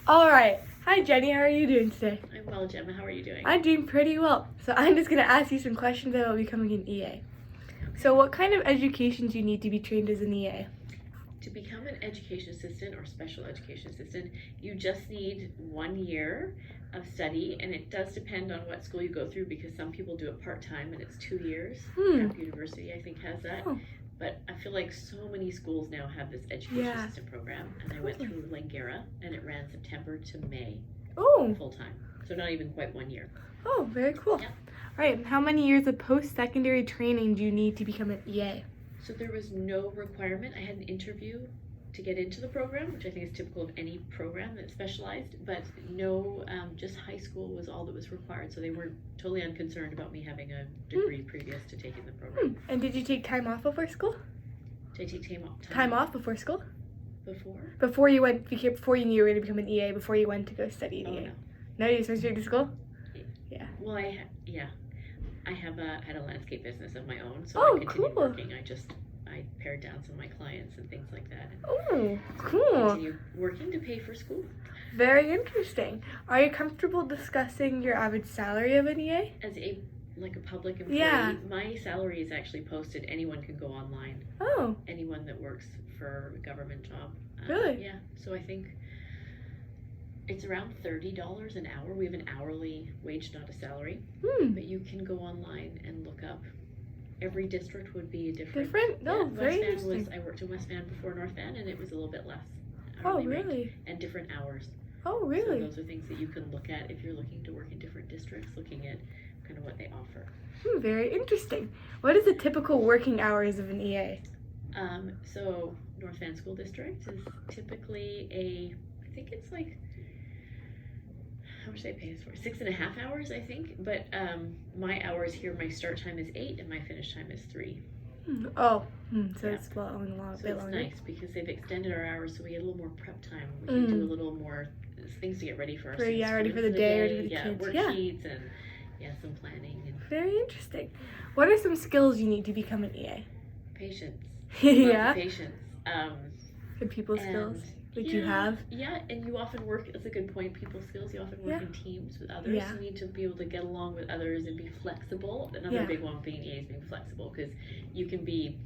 All right. Hi, Jenny. How are you doing today? I'm well, Gemma. How are you doing? I'm doing pretty well. So I'm just going to ask you some questions about becoming an EA. So what kind of education do you need to be trained as an EA? To become an education assistant or special education assistant, you just need 1 year of study, and it does depend on what school you go through because some people do it part-time and it's 2 years. Camp University, I think, has that. Oh. But I feel like so many schools now have this education assistant program, and I went through Langara, and it ran September to May full-time. So not even quite 1 year. Oh, very cool. Yeah. All right. How many years of post-secondary training do you need to become an EA? So there was no requirement. I had an interview to get into the program, which I think is typical of any program that's specialized, but no, just high school was all that was required. So they weren't totally unconcerned about me having a degree previous to taking the program. And did you take time off before school? Did I take Time off before school? Before? Before you knew you were going to become an EA, before you went to go study an EA? No. No, you just went straight to school? Yeah. Well, I had a landscape business of my own, so I continued working. I pared down some of my clients and things like that. Oh, cool. Continued working to pay for school. Very interesting. Are you comfortable discussing your average salary of an EA? As a public employee, my salary is actually posted. Anyone can go online. Oh. Anyone that works for a government job. Really? Yeah. So I think it's around $30 an hour. We have an hourly wage, not a salary. But you can go online and look up. Every district would be different. No, very interesting. I worked in West Van before North Van, and it was a little bit less. Oh, really? Rate, and different hours. Oh, really? So those are things that you can look at if you're looking to work in different districts, looking at kind of what they offer. Very interesting. What is the typical working hours of an EA? So North Van School District is typically I think it's like, how much they pay us for? 6.5 hours, I think. But my hours here, my start time is 8 and my finish time is 3. So it's a bit longer. It's nice because they've extended our hours, so we get a little more prep time. We can do a little more things to get ready for our students. Yeah, ready for the day, ready for the kids. Worksheets and some planning. Very interesting. What are some skills you need to become an EA? Patience. Yeah. Patience. Good people skills. You have? Yeah, and you often work, that's a good point, people skills, you often work in teams with others. Yeah. You need to be able to get along with others and be flexible. Another big one being EA is being flexible, because you can be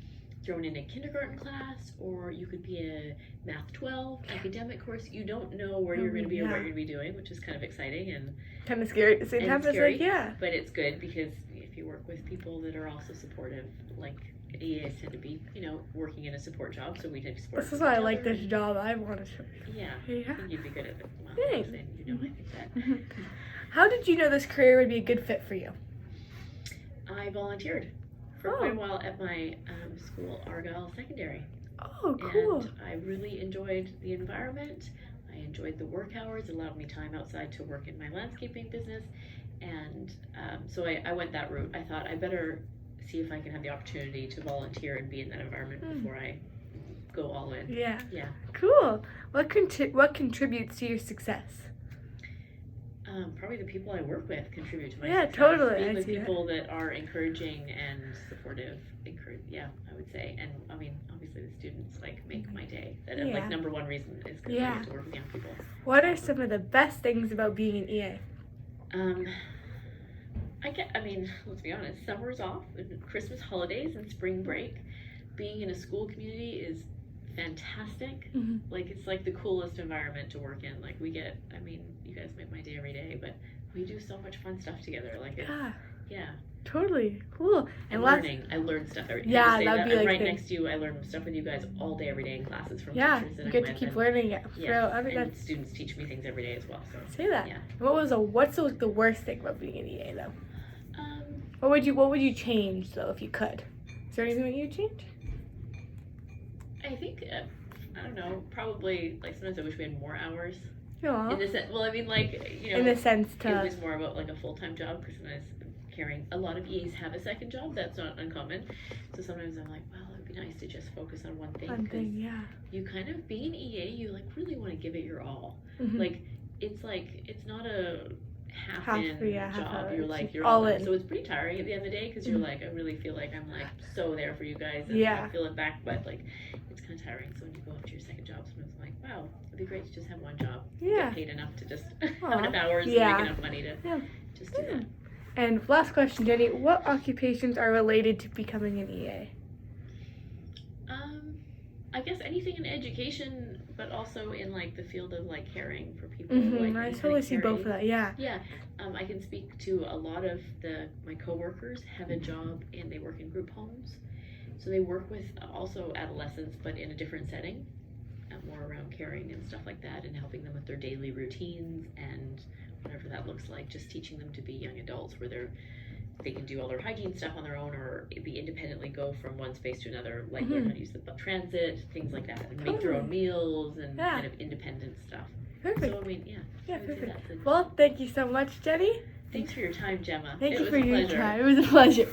thrown in a kindergarten class, or you could be a Math 12 academic course. You don't know where you're going to be or what you're going to be doing, which is kind of exciting and kind of scary at the same time. Scary, but it's good because if you work with people that are also supportive, like EAs tend to be, working in a support job, so we tend to support. This is why I like this job. I want to. Yeah. I think you'd be good at it. Well, thanks. I think that. How did you know this career would be a good fit for you? I volunteered for quite a while at my school, Argyle Secondary. Oh, cool. And I really enjoyed the environment. I enjoyed the work hours. It allowed me time outside to work in my landscaping business. And so I went that route. I thought I better see if I can have the opportunity to volunteer and be in that environment before I go all in. Yeah. Yeah. Cool. What contributes to your success? Probably the people I work with contribute to my success. Yeah, totally. Being with people that are encouraging and supportive. I would say. And I mean, obviously the students make my day. That is number one reason is because I get to work with young people. What are some of the best things about being an EA? Let's be honest, summer's off, and Christmas holidays and spring break. Being in a school community is fantastic. It's like the coolest environment to work in. You guys make my day every day, but we do so much fun stuff together. Totally cool. And learning. I learn stuff every day. Yeah, that'd be I'm right next to you. I learn stuff with you guys all day, every day in classes from teachers that you get to keep learning it. And students teach me things every day as well. So say that. Yeah. What's the worst thing about being an EA though? What would you change though if you could? Is there anything that you'd change? I think I don't know. Probably sometimes I wish we had more hours. Aww. In the sense, in the sense it was more about a full-time job, because sometimes caring. A lot of EAs have a second job. That's not uncommon. So sometimes I'm like, well, it'd be nice to just focus on one thing. You kind of, being an EA, you really want to give it your all. It's not half in half job. hour. You're like, you're all all in. in. So it's pretty tiring at the end of the day because you're Mhm. like, I really feel like I'm like so there for you guys and Yeah. I feel it back, but like it's kind of tiring. So when you go up to your second job, sometimes I'm like, wow, it'd be great to just have one job. Yeah. Get paid enough to just Aw. have enough hours Yeah. and make enough money to Yeah. just do that. And last question, Jenny, what occupations are related to becoming an EA? I guess anything in education, but also in like the field of like caring for people. Mm-hmm. Like I any kind totally of see both of caring. that. Yeah. Yeah, I can speak to a lot of my coworkers have a job and they work in group homes. So they work with also adolescents, but in a different setting, more around caring and stuff like that, and helping them with their daily routines and whatever that looks like. Just teaching them to be young adults, where they can do all their hygiene stuff on their own, or be independently go from one space to another, like learn how to use the transit, things like that, and make their own meals and Yeah. kind of independent stuff. Perfect. So I mean, yeah. Yeah, I would say perfect. that's it. Well, thank you so much, Jenny. Thanks for your time, Gemma. Thank It you was for a your pleasure. time. It was a pleasure.